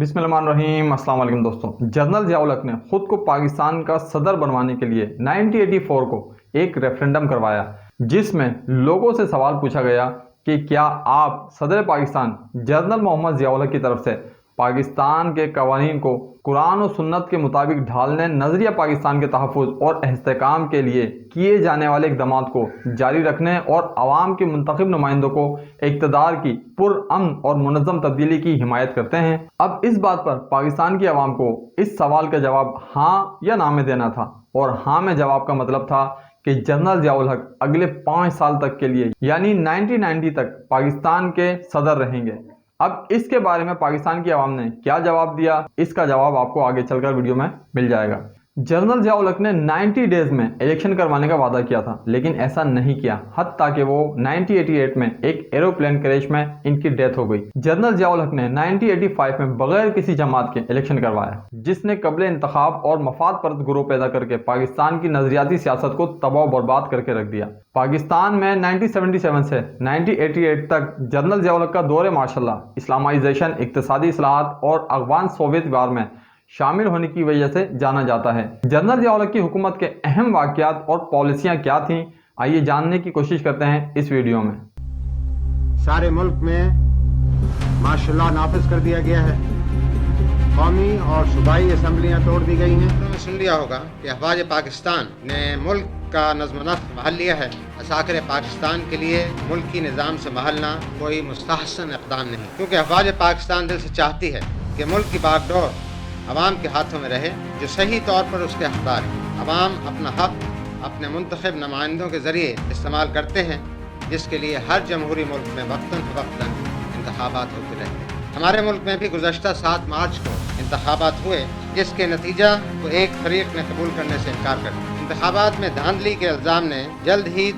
बिस्मिल्लाहिर्रहमानिर्रहीम। अस्सलाम वालेकुम दोस्तों। जनरल ज़िया-उल-हक ने खुद को पाकिस्तान का सदर बनवाने के लिए 1984 को एक रेफरेंडम करवाया, जिसमें लोगों से सवाल पूछा गया कि क्या आप सदर पाकिस्तान जनरल मोहम्मद ज़िया-उल-हक की तरफ से पाकिस्तान के कवानीन को कुरान और सुन्नत के मुताबिक ढालने, नजरिया पाकिस्तान के तहफ़्फ़ुज़ और इस्तेहकाम के लिए किए जाने वाले इक़दामात को जारी रखने और अवाम के मुंतखब नुमाइंदों को इक़्तिदार की पुरअमन और मुनज़्ज़म तब्दीली की हिमायत करते हैं। अब इस बात पर पाकिस्तान की आवाम को इस सवाल का जवाब हाँ या ना में देना था, और हाँ में जवाब का मतलब था कि जनरल ज़िया-उल-हक अगले 5 साल तक के लिए यानी 1990 तक पाकिस्तान के सदर रहेंगे। अब इसके बारे में पाकिस्तान की आवाम ने क्या जवाब दिया, इसका जवाब आपको आगे चलकर वीडियो में मिल जाएगा। जनरल ज़िया-उल-हक ने 90 डेज में इलेक्शन करवाने का वादा किया था, लेकिन ऐसा नहीं किया, हत्ता कि वो 1988 में एक एरोप्लेन क्रैश में इनकी डेथ हो गई। जनरल ज़िया-उल-हक ने 1985 में बगैर किसी जमात के इलेक्शन करवाया, जिसने कबल इंतखाब और मफाद परस्त ग्रुप पैदा करके पाकिस्तान की नजरियाती सियासत को तबाह बर्बाद करके रख दिया। पाकिस्तान में 1977 से 1988 तक जनरल ज़िया-उल-हक का दौरे माशाल्लाह इस्लामाइजेशन, इक्तिसादी इस्लाहात और अफगान सोवियत वार में शामिल होने की वजह से जाना जाता है। जनरल ज़िया-उल-हक की हुकूमत के अहम वाक़यात और पॉलिसियाँ क्या थीं, आइए जानने की कोशिश करते हैं इस वीडियो में। सारे मुल्क में मार्शल नाफिज कर दिया गया है, कौमी और सूबाई असम्बलियाँ तोड़ दी गई हैं। आपने सुन लिया होगा कि अफवाज पाकिस्तान ने मुल्क का नज़्म नस्क़ महल लिया है। असाकिर पाकिस्तान के लिए मुल्की निज़ाम से महलना कोई मुस्तहसन इक़दाम नहीं, क्योंकि अफवाज पाकिस्तान दिल से चाहती है कि मुल्क की बागडोर अवाम के हाथों में रहे, जो सही तौर पर उसके हक़दार हैं। अवाम अपना हक़ अपने मुंतखब नुमाइंदों के ज़रिए इस्तेमाल करते हैं, जिसके लिए हर जमहूरी मुल्क में वक्तन फ़वक्तन इंतखाबात होते रहे। हमारे मुल्क में भी गुज़श्ता 7 मार्च को इंतखाबात हुए, जिसके नतीजा को एक फरीक ने कबूल करने से इनकार कर दिया। इंतखाबात में धांधली के इल्ज़ाम ने जल्द ही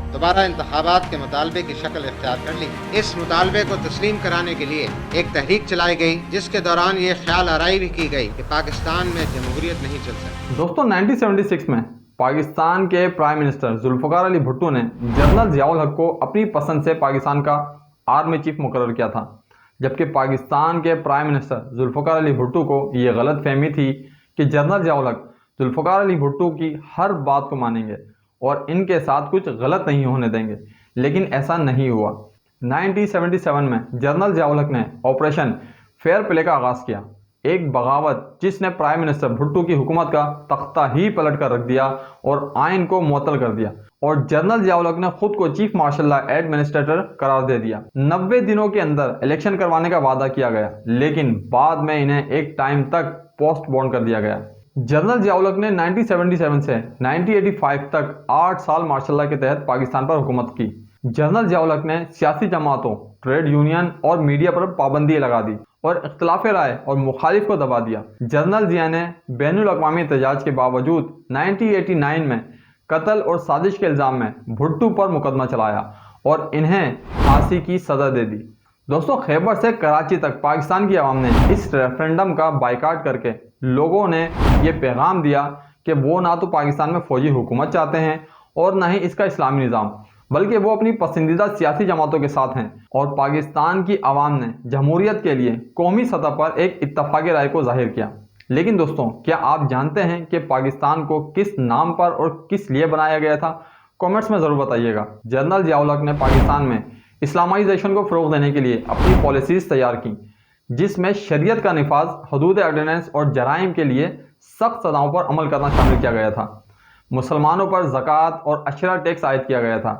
दोबारा इंतखाबात के मुतालबे की शक्ल इख्तियार कर ली। इस मुतालबे को तस्लीम कराने के लिए एक तहरीक चलाई गई, जिसके दौरान ये ख्याल आराई भी की गई कि पाकिस्तान में जमहूरियत नहीं चल सकती। दोस्तों, 1976 में पाकिस्तान के प्राइम मिनिस्टर जुल्फ़िकार अली भुट्टो ने जनरल ज़िया-उल-हक को अपनी पसंद से पाकिस्तान का आर्मी चीफ मुकर्रर किया था, जबकि पाकिस्तान के प्राइम मिनिस्टर जुल्फ़िकार अली भुट्टो को यह गलत फहमी थी कि जनरल ज़िया-उल-हक जुल्फ़िकार अली भुट्टो की हर बात को मानेंगे और इनके साथ कुछ गलत नहीं होने देंगे, लेकिन ऐसा नहीं हुआ। 1977 में जनरल ज़िया-उल-हक ने ऑपरेशन फेयर प्ले का आगाज़ किया, एक बगावत जिसने प्राइम मिनिस्टर भुट्टो की हुकूमत का तख्ता ही पलट कर रख दिया और आइन को मुअत्तल कर दिया, और जनरल ज़िया-उल-हक ने खुद को चीफ मार्शल एडमिनिस्ट्रेटर करार दे दिया। 90 दिनों के अंदर इलेक्शन करवाने का वादा किया गया, लेकिन बाद में इन्हें एक टाइम तक पोस्टपोन कर दिया गया। जनरल ज़िया-उल-हक ने 1977 से 1985 तक 8 साल मार्शल के तहत पाकिस्तान पर हुकूमत की। जनरल ज़िया-उल-हक ने सियासी जमातों, ट्रेड यूनियन और मीडिया पर पाबंदी लगा दी और इख्तिलाफ राय और मुखालिफ को दबा दिया। जनरल ज़िया ने बैनुल अक़वामी एहतजाज के बावजूद 1989 में कत्ल और साजिश के इल्ज़ाम में भुट्टो पर मुकदमा चलाया और इन्हें फांसी की सज़ा दे दी। दोस्तों, खैबर से कराची तक पाकिस्तान की आवाम ने इस रेफरेंडम का बाइकाट करके लोगों ने ये पैगाम दिया कि वो ना तो पाकिस्तान में फ़ौजी हुकूमत चाहते हैं और ना ही इसका इस्लामी निज़ाम, बल्कि वो अपनी पसंदीदा सियासी जमातों के साथ हैं। और पाकिस्तान की आवाम ने जमहूरियत के लिए कौमी सतह पर एक इत्तफ़ाक़ी राय को ज़ाहिर किया। लेकिन दोस्तों, क्या आप जानते हैं कि पाकिस्तान को किस नाम पर और किस लिए बनाया गया था? कमेंट्स में ज़रूर बताइएगा। जनरल ज़िया-उल-हक ने पाकिस्तान में इस्लामाइजेशन को फ़रोग़ देने के लिए अपनी पॉलिसीज़ तैयार की, जिसमें शरीयत का निफाज, हदूद ऑर्डिनेंस और जराइम के लिए सख्त सज़ाओं पर अमल करना शामिल किया गया था। मुसलमानों पर ज़कात और अशरा टैक्स आयद किया गया था।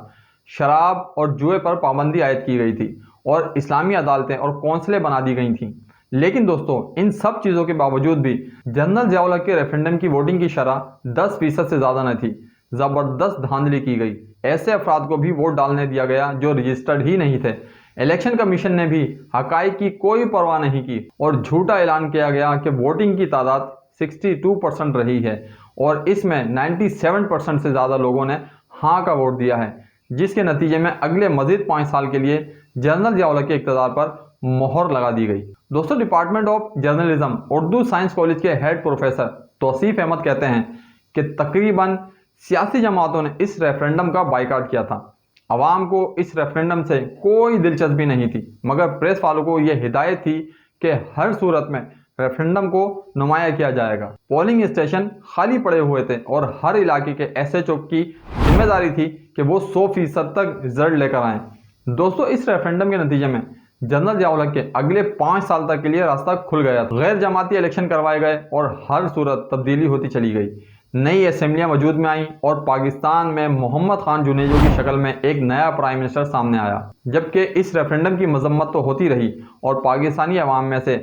शराब और जुए पर पाबंदी आयद की गई थी और इस्लामी अदालतें और कौंसलें बना दी गई थीं। लेकिन दोस्तों, इन सब चीज़ों के बावजूद भी जनरल ज़िया-उल-हक के रेफरेंडम की वोटिंग की शरह 10% से ज़्यादा न थी। ज़बरदस्त धांधली की गई, ऐसे अफराद को भी वोट डालने दिया गया जो रजिस्टर्ड ही नहीं थे। इलेक्शन कमीशन ने भी हक़ाइक़ की कोई परवाह नहीं की और झूठा ऐलान किया गया कि वोटिंग की तादाद 62% रही है और इसमें 97% से ज़्यादा लोगों ने हाँ का वोट दिया है, जिसके नतीजे में अगले मज़ीद 5 साल के लिए जनरल ज़िया-उल-हक के इक़्तिदार पर मोहर लगा दी गई। दोस्तों, department of journalism Urdu science college के हेड प्रोफेसर तौसीफ़ अहमद कहते हैं कि तकरीबन सियासी जमातों ने इस रेफरेंडम का बाइकाट किया था। अवाम को इस रेफरेंडम से कोई दिलचस्पी नहीं थी, मगर प्रेस वालों को यह हिदायत थी कि हर सूरत में रेफरेंडम को नुमाया किया जाएगा। पोलिंग स्टेशन खाली पड़े हुए थे और हर इलाके के एसएचओ की जिम्मेदारी थी कि वो 100% तक रिजल्ट लेकर आएं। दोस्तों, इस रेफरेंडम के नतीजे में जनरल जियाउल हक के अगले 5 साल तक के लिए रास्ता खुल गया। गैर जमाती इलेक्शन करवाए गए और हर सूरत तब्दीली होती चली गई। नई असेंबलियां वजूद में आई और पाकिस्तान में मोहम्मद खान जुनेजो की शक्ल में एक नया प्राइम मिनिस्टर सामने आया। जबकि इस रेफरेंडम की मजम्मत तो होती रही और पाकिस्तानी अवाम में से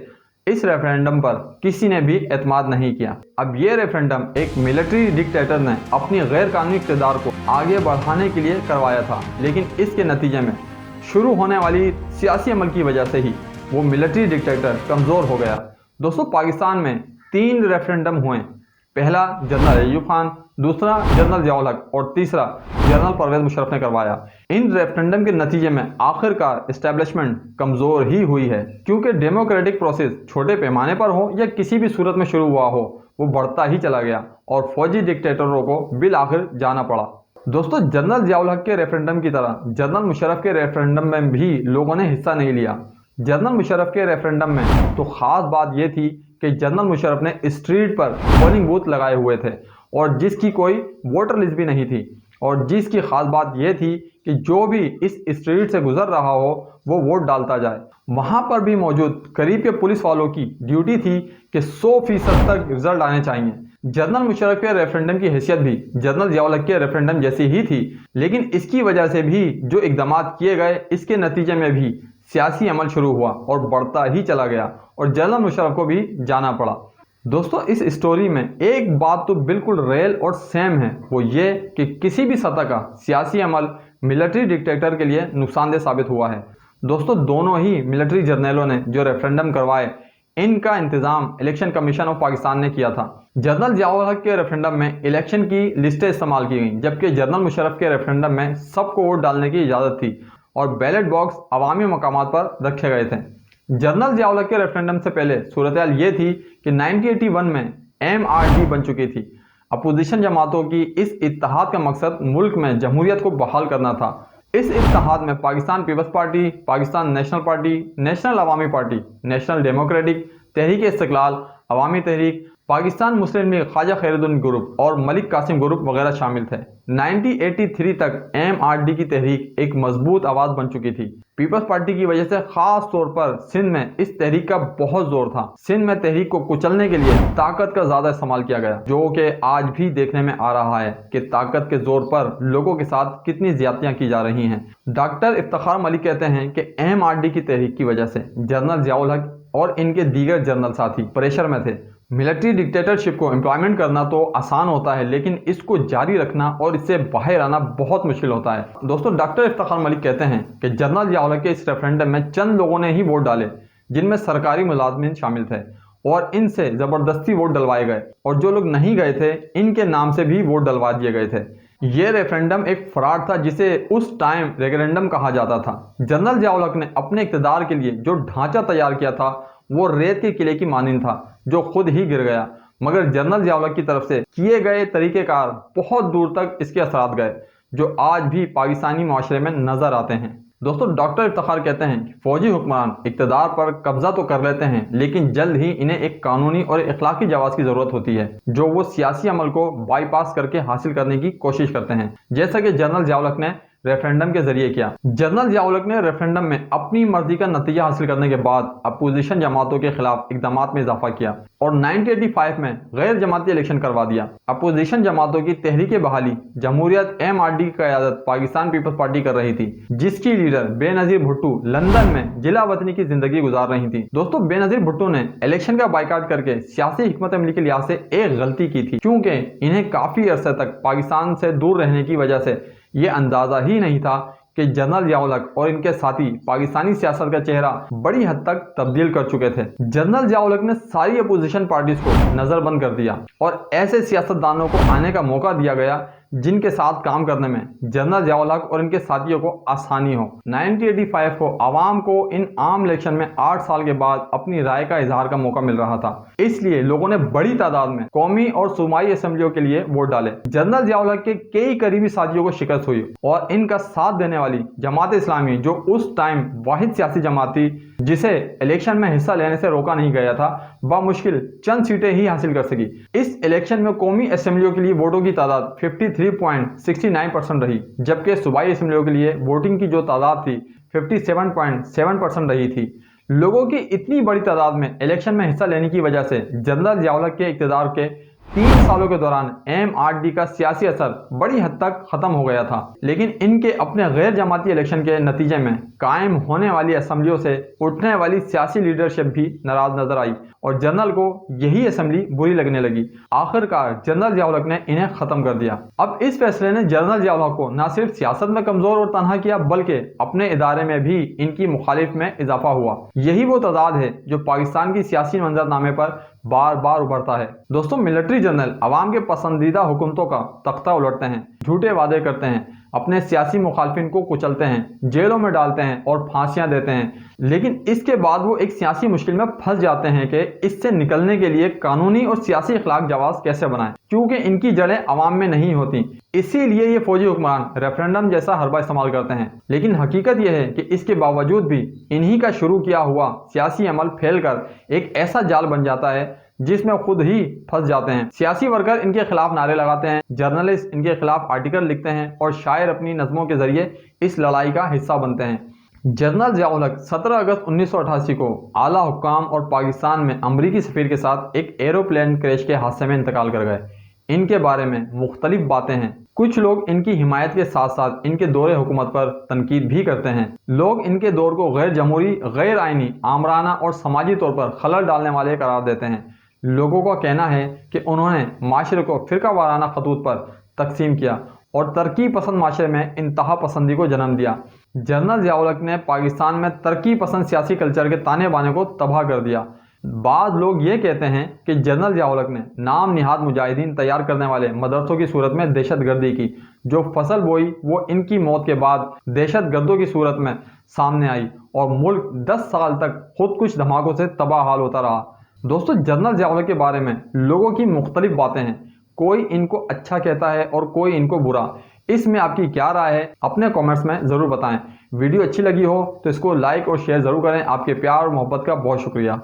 इस रेफरेंडम पर किसी ने भी एतमाद नहीं किया। अब ये रेफरेंडम एक मिलिट्री डिक्टेटर ने अपनी गैर कानूनी इक़्तिदार को आगे बढ़ाने के लिए करवाया था, लेकिन इसके नतीजे में शुरू होने वाली सियासी अमल की वजह से ही वो मिलिट्री डिक्टेटर कमज़ोर हो गया। दोस्तों, पाकिस्तान में 3 रेफरेंडम हुए। पहला जनरल अयूब खान, दूसरा जनरल जियाउल हक और तीसरा जनरल परवेज मुशर्रफ ने करवाया। इन रेफरेंडम के नतीजे में आखिरकार एस्टेब्लिशमेंट कमज़ोर ही हुई है, क्योंकि डेमोक्रेटिक प्रोसेस छोटे पैमाने पर हो या किसी भी सूरत में शुरू हुआ हो, वो बढ़ता ही चला गया और फौजी डिक्टेटरों को बिल आखिर जाना पड़ा। दोस्तों, जनरल जियाउल हक के रेफरेंडम की तरह जनरल मुशर्रफ के रेफरेंडम में भी लोगों ने हिस्सा नहीं लिया। जनरल मुशर्रफ के रेफरेंडम में तो ख़ास बात यह थी कि जनरल मुशर्रफ ने स्ट्रीट पर पोलिंग बूथ लगाए हुए थे और जिसकी कोई वोटर लिस्ट भी नहीं थी, और जिसकी ख़ास बात यह थी कि जो भी इस स्ट्रीट से गुजर रहा हो वो वोट डालता जाए। वहाँ पर भी मौजूद करीब के पुलिस वालों की ड्यूटी थी कि 100% तक रिजल्ट आने चाहिए। जनरल मुशर्रफ के रेफरेंडम की हैसियत भी जनरल जियाउल हक के रेफरेंडम जैसी ही थी, लेकिन इसकी वजह से भी जो इकदाम किए गए, इसके नतीजे में भी सियासी अमल शुरू हुआ और बढ़ता ही चला गया और जनरल मुशर्रफ को भी जाना पड़ा। दोस्तों, इस स्टोरी में एक बात तो बिल्कुल रियल और सेम है, वो ये कि किसी भी सतह का सियासी अमल मिलिट्री डिक्टेटर के लिए नुकसानदेह साबित हुआ है। दोस्तों, दोनों ही मिलिट्री जर्नलों ने जो रेफरेंडम करवाए, इनका इंतजाम इलेक्शन कमीशन ऑफ पाकिस्तान ने किया था। जनरल जियाउल हक के रेफरेंडम में इलेक्शन की लिस्टें इस्तेमाल की गई, जबकि जनरल मुशर्रफ के रेफरेंडम में सबको वोट डालने की इजाज़त थी और बैलेट बॉक्स अवामी मकामात पर रखे गए थे। जनरल जियाउल हक के रेफरेंडम से पहले सूरत-ए-हाल ये थी कि 1981 में MRD बन चुकी थी। अपोजिशन जमातों की इस इत्तेहाद का मकसद मुल्क में जमहूरियत को बहाल करना था। इस इत्तेहाद में Pakistan people's party, Pakistan national party, national Awami party, national democratic, Tehreek Istiqlal, Awami Tehreek, Pakistan Muslim league, Khwaja Khairuddin group और मलिक कासिम ग्रुप वगैरह शामिल थे। 1983 तक MRD की तहरीक एक मजबूत आवाज़ बन चुकी थी। पीपल्स पार्टी की वजह से खास तौर पर सिंध में इस तहरीक का बहुत जोर था। सिंध में तहरीक को कुचलने के लिए ताकत का ज़्यादा इस्तेमाल किया गया, जो कि आज भी देखने में आ रहा है कि ताकत के जोर पर लोगों के साथ कितनी ज़्यादतियाँ की जा रही हैं। डॉक्टर इफ्तिखार मलिक कहते हैं कि MRD की तहरीक की वजह से जनरल जियाउल हक और इनके दीगर जनरल साथी प्रेशर में थे। मिलिट्री डिक्टेटरशिप को इम्प्लीमेंट करना तो आसान होता है, लेकिन इसको जारी रखना और इससे बाहर आना बहुत मुश्किल होता है। दोस्तों, डॉक्टर इफ्तिखार मलिक कहते हैं कि जनरल जियाउल हक के इस रेफरेंडम में चंद लोगों ने ही वोट डाले, जिनमें सरकारी मुलाजमीन शामिल थे, और इनसे ज़बरदस्ती वोट डलवाए गए, और जो लोग नहीं गए थे इनके नाम से भी वोट डलवा दिए गए थे। ये रेफरेंडम एक फ्रॉड था, जिसे उस टाइम रेफरेंडम कहा जाता था। जनरल जियाउल हक ने अपने इक़्तिदार के लिए जो ढांचा तैयार किया था वो रेत के किले की मानिंद था, जो खुद ही गिर गया। मगर जनरल जियाउल हक की तरफ से किए गए तरीक़ेकार बहुत दूर तक इसके असरात गए, जो आज भी पाकिस्तानी माशरे में नज़र आते हैं। दोस्तों, डॉक्टर इफ्तिखार कहते हैं कि फौजी हुक्मरान इक़्तिदार पर कब्जा तो कर लेते हैं, लेकिन जल्द ही इन्हें एक कानूनी और इखलाकी जवाब की ज़रूरत होती है, जो वो सियासी अमल को बाईपास करके हासिल करने की कोशिश करते हैं, जैसा कि जनरल जियाउल हक ने रेफरेंडम के जरिए किया। जनरल जियाउल हक ने रेफरेंडम में अपनी मर्जी का नतीजा हासिल करने के बाद अपोजिशन जमातों के खिलाफ इकदाम में इजाफा किया और 1985 में गैर जमाती इलेक्शन करवा दिया। अपोजिशन जमातों की तहरीक बहाली जमहूरियत MRD की क़यादत पाकिस्तान पीपल्स पार्टी कर रही थी, जिसकी लीडर बेनज़ीर भुट्टो लंदन में जिला वतनी की जिंदगी गुजार रही थी। दोस्तों, बेनज़ीर भुट्टो ने इलेक्शन का बाइकाट करके सियासी हिकमत अमली के लिहाज से एक गलती की थी, क्योंकि इन्हें काफ़ी अरसे तक पाकिस्तान से दूर रहने की वजह से ये अंदाज़ा ही नहीं था कि जनरल जियाउल हक और इनके साथी पाकिस्तानी सियासत का चेहरा बड़ी हद तक तब्दील कर चुके थे। जनरल जियाउल हक ने सारी अपोजिशन पार्टीज को नज़रबंद कर दिया और ऐसे सियासतदानों को आने का मौका दिया गया जिनके साथ काम करने में जनरल जियाउल हक और इनके साथियों को आसानी हो। 1985 को आवाम को इन आम इलेक्शन में 8 साल के बाद अपनी राय का इजहार का मौका मिल रहा था, इसलिए लोगों ने बड़ी तादाद में कौमी और सूबाई असेंबलियों के लिए वोट डाले। जनरल जियाउल हक के कई करीबी साथियों को शिकस्त हुई और इनका साथ देने वाली जमात इस्लामी, जो उस टाइम वाहिद सियासी जमात थी, जिसे इलेक्शन में हिस्सा लेने से रोका नहीं गया था, मुश्किल चंद सीटें ही हासिल कर सकी। इस इलेक्शन में कौमी असेंबलियों के लिए वोटों की तादाद 53.69% रही, जबकि सूबाई असेंबलियों के लिए वोटिंग की जो तादाद थी 57.7% रही थी। लोगों की इतनी बड़ी तादाद में इलेक्शन में हिस्सा लेने की वजह से जनरल ज़िया-उल-हक के इक़्तिदार के 3 सालों के दौरान MRD का सियासी असर बड़ी हद तक खत्म हो गया था। लेकिन इनके अपने गैर जमाती इलेक्शन के नतीजे में कायम होने वाली असेंबलियों से उठने वाली सियासी लीडरशिप भी नाराज नजर आई और जनरल को यही असेंबली बुरी लगने लगी। आखिरकार जनरल ज़िया-उल-हक ने इन्हें खत्म कर दिया। अब इस फैसले ने जनरल ज़िया-उल-हक को न सिर्फ सियासत में कमजोर और तनहा किया, बल्कि अपने इदारे में भी इनकी मुखालिफ में इजाफा हुआ। यही वो तदाद है जो पाकिस्तान की सियासी मंजरनामे पर बार बार उभरता है। दोस्तों, मिलिट्री जनरल अवाम के पसंदीदा हुकूमतों का तख्ता उलटते हैं, झूठे वादे करते हैं, अपने सियासी मुखालफिन को कुचलते हैं, जेलों में डालते हैं और फांसियां देते हैं, लेकिन इसके बाद वो एक सियासी मुश्किल में फंस जाते हैं कि इससे निकलने के लिए कानूनी और सियासी अखलाक जवाब कैसे बनाएं, क्योंकि इनकी जड़ें अवाम में नहीं होती। इसीलिए ये फौजी हुक्मरान रेफरेंडम जैसा हरबा इस्तेमाल करते हैं। लेकिन हकीकत यह है कि इसके बावजूद भी इन्हीं का शुरू किया हुआ सियासी अमल फैल कर एक ऐसा जाल बन जाता है जिसमें खुद ही फंस जाते हैं। सियासी वर्कर इनके खिलाफ नारे लगाते हैं, जर्नलिस्ट इनके खिलाफ आर्टिकल लिखते हैं और शायर अपनी नज़मों के जरिए इस लड़ाई का हिस्सा बनते हैं। जनरल ज़िया-उल-हक 17 अगस्त 1988 को आला हुक्काम और पाकिस्तान में अमरीकी सफीर के साथ एक एरोप्लेन क्रैश के हादसे में इंतकाल कर गए। इनके बारे में मुख्तलिफ बातें हैं। कुछ लोग इनकी हिमायत के साथ साथ इनके दौरे हुकूमत पर तनकीद भी करते हैं। लोग इनके दौर को गैर जमहूरी, गैर आइनी, आमराना और समाजी तौर पर खलल डालने वाले करार देते हैं। लोगों का कहना है कि उन्होंने माशरे को फिरका वाराना खतूत पर तकसीम किया और तरक्की पसंद माशरे में इंतहा पसंदी को जन्म दिया। जनरल ज़िया-उल-हक ने पाकिस्तान में तरक्की पसंद सियासी कल्चर के ताने बाने को तबाह कर दिया। बाद लोग ये कहते हैं कि जनरल ज़िया-उल-हक ने नाम निहाद मुजाहिदीन तैयार करने वाले मदरसों की सूरत में दहशतगर्दी की। जो फसल बोई वो इनकी मौत के बाद दहशतगर्दों की सूरत में सामने आई और मुल्क 10 साल तक खुद कुछ धमाकों से तबाह हाल होता रहा। दोस्तों, जनरल ज़िया-उल-हक के बारे में लोगों की मुख्तलिफ बातें हैं। कोई इनको अच्छा कहता है और कोई इनको बुरा। इसमें आपकी क्या राय है, अपने कमेंट्स में ज़रूर बताएं। वीडियो अच्छी लगी हो तो इसको लाइक और शेयर ज़रूर करें। आपके प्यार और मोहब्बत का बहुत शुक्रिया।